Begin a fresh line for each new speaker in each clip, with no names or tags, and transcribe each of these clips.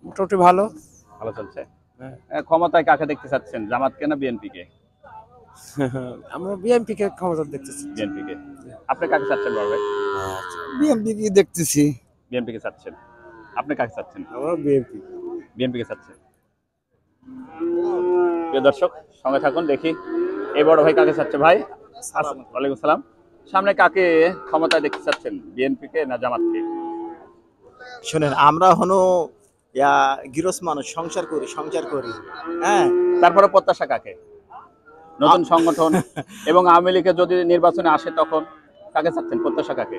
মোটামুটি ভালো।
ভালো চলছে। ক্ষমতায় কাকে দেখতে চাচ্ছেন, জামাতকে না বিএনপি কে?
আমরা বিএনপি কে ক্ষমতা দেখতেছি।
বিএনপি কে। আপনি কাকে চাচ্ছেন বড় ভাই?
বিএনপি কে দেখতেছি।
বিএনপি কে চাচ্ছেন। আপনি কাকে চাচ্ছেন?
আমরা বিএনপি।
বিএনপি কে চাচ্ছেন। প্রিয় দর্শক সঙ্গে থাকুন, দেখি এই বড় ভাই কাকে চাচ্ছে। ভাই ওয়ালাইকুম সালাম। সামনে কাকে ক্ষমতায় দেখতে চাচ্ছেন, বিএনপি কে না জামাতকে?
শোনেন, আমরা হলো গৃহস্থ মানুষ, সংসার করি। হ্যাঁ,
তারপরে প্রত্যাশা কাকে? নতুন সংগঠন এবং আওয়ামী লীগের যদি নির্বাচনে আসে তখন কাকে চাচ্ছেন, প্রত্যাশা কাকে?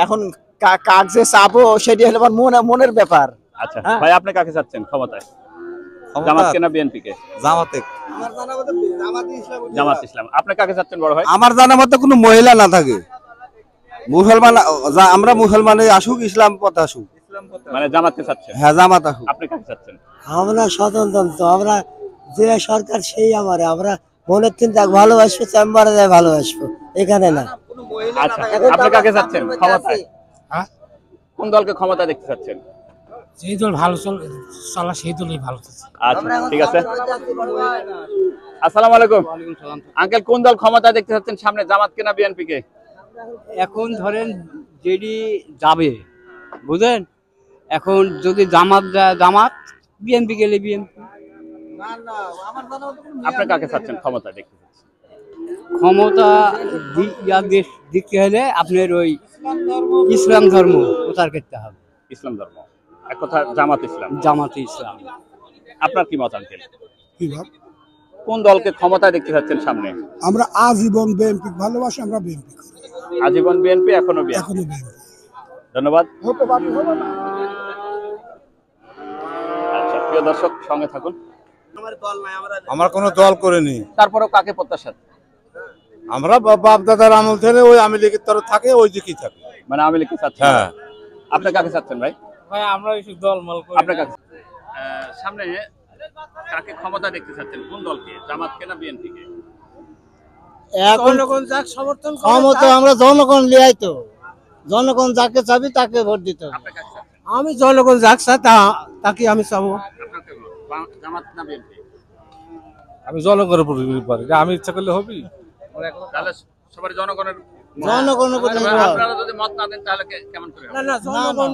এখন কাক যে চাবো সেটি হলো আমার মনের ব্যাপার।
আচ্ছা ভাই, আপনি কাকে চাচ্ছেন ক্ষমতায়, জামাতকে না বিএনপি কে?
জামাতে।
জামাত ইসলাম। আপনি কাকে চাচ্ছেন বড় ভাই?
আমার জানা মতে কোনো মহিলা না থাকে, মুসলমান আমরা মুসলমানে আসুক, ইসলাম পথে আসুক।
মানে জামাতকে চাচ্ছেন?
হ্যাঁ, জামাত আসুক।
আপনি কাকে চাচ্ছেন?
আমরা স্বতন্ত্র, আমরা যে সরকার সেই আমরা মনের চিন্তা ভালোবাসবো, চেম্বারে যায় ভালোবাসবো, এখানে না।
আচ্ছা, আপনি কাকে চাচ্ছেন ক্ষমতায়? কোন দলকে ক্ষমতা দেখতে চাচ্ছেন?
যেই দল ভালো চলা সেই দলই ভালো চলছে।
আচ্ছা ঠিক আছে। আসসালামু আলাইকুম আঙ্কেল, কোন দল ক্ষমতা দেখতে চাচ্ছেন সামনে, জামাতকে না বিএনপি কে?
এখন ধরেন যেটি যাবে, বুঝলেন, এখন যদি জামাত যায় জামাত, বিএনপি গেলে বিএনপি।
আপনি কাকে চাচ্ছেন ক্ষমতা দেখতে চাচ্ছেন?
ক্ষমতা দিতে হলে আপনার ওই ইসলাম ধর্ম প্রচার করতে হবে।
ইসলাম ধর্ম, এক কথা জামাত ইসলাম।
জামাতে ইসলাম।
আপনার কি মত আঙ্কেল? কোন দলকে ক্ষমতায় দেখতে চাচ্ছেন সামনে?
আমরা আজীবন বিএনপি ভালোবাসি, আমরা বিএনপি করি।
আজীবন বিএনপি, এখনো বিএনপি। ধন্যবাদ। আচ্ছা প্রিয় দর্শক সঙ্গে থাকুন।
আমার কোনো দল করেনি।
তারপরেও কাকে প্রত্যাশা?
আমরা বাপ দাদার আমল থেকে ওই আওয়ামী লীগের তরফ থাকে, ওই দিকেই থাকে।
মানে আওয়ামী লীগকে চাচ্ছেন?
হ্যাঁ।
আপনি কাকে চাচ্ছেন ভাই?
ভাই আমরা এই দলমল করি।
আপনি কাকে সামনে কাকে ক্ষমতা দেখতে চাচ্ছেন, কোন দলকে, জামাতকে না বিএনপি কে?
জনগণ যাক সমর্থন ক্ষমতা আমরা জনগণ লিয়াই তো, জনগণ যাকে চাবি তাকে ভোট দিতে হবে।
আপনি কাকে চাচ্ছেন?
আমি জনগণ যাক চাই তাকে আমি চাবো।
জামাত না বিএনপি?
আমি জনগণের উপর পারি, আমি ইচ্ছা করলে হবি।
তাহলে সবার জনগণের আপনারা যদি মত না দেন তাহলে কেমন করে হবে?
না না, জনগণ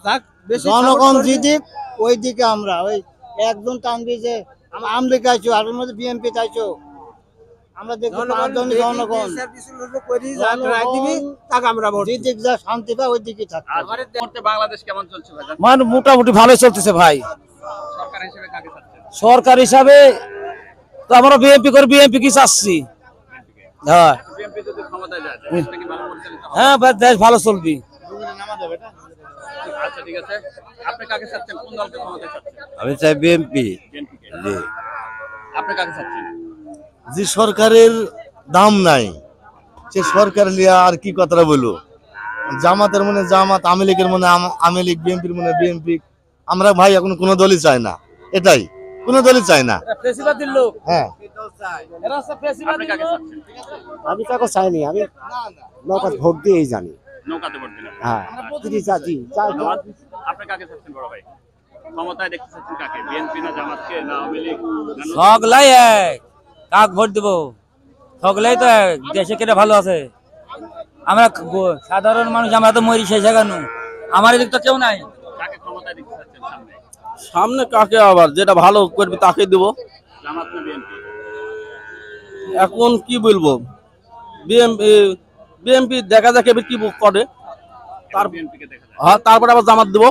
যাক বেশি, জনগণ জিদিক ওই দিকে আমরা ওই একজন টানবি যে আমলি চাইছো, আর মধ্যে বিএনপি চাইছো, আমরা দেখো পাঁচজন জনগণ জিদিক যা শান্তি পায় ওই দিকে থাকবে।
বাংলাদেশ কেমন চলছে ভাই?
মানে মোটামুটি ভালো চলতেছে ভাই।
সরকার হিসেবে কাকে চাচ্ছেন?
সরকার হিসাবে তো আমরা বিএনপি করে, বিএনপি কি চাচ্ছি। হ্যাঁ
বিএনপি যদি ক্ষমতায় যায় দেশটা কি ভালো পরিচালিত হবে?
হ্যাঁ, দেশ ভালো চলবি।
আচ্ছা ঠিক আছে। আপনি কাকে চাচ্ছেন, কোন দলকে ক্ষমতায় চাচ্ছেন?
আমি চাই বিএনপি।
বিএনপি কে। জি। আপনি কাকে চাচ্ছেন?
যে সরকারের দাম নাই সে সরকার লিয়া আর কি কথাটা বলবো। জামাতের মনে জামাত, আওয়ামী লীগের মনে আওয়ামী লীগ, বিএনপির মনে বিএনপি। আমরা ভাই এখন কোনো দলই চাই না, এটাই কোনো দলই চাই না। হ্যাঁ,
আপনি কাকে চাচ্ছেন?
আমি কাকে চাইনি, আমি নৌকা ভোট দিয়েই জানি।
নৌকাতে ভোট দিলেন?
হ্যাঁ,
ধন্যবাদ। আপনি কাকে চাচ্ছেন বড় ভাই, ক্ষমতায় দেখতে চাচ্ছেন কাকে, বিএনপি না জামাতকে না আওয়ামী লীগ?
সকলাই এক, কাক ভোট দেবো, সকলাই তো এক, দেশে কেটে ভালো আছে। আমরা সাধারণ মানুষ, আমরা তো মরি শেষ কেন, আমার এদিক তো কেউ নাই।
কাকে ক্ষমতায় দেখতে চাচ্ছেন সামনে?
সামনে কাকে আবার যেটা ভালো করবে তাকে দেবো।
জামাত না বিএনপি?
এখন কি বলবো, বিএনপি দেখা যাক এবার কি করে,
বিএনপি কে দেখা যায়।
তারপরে আবার জামাত দেবো।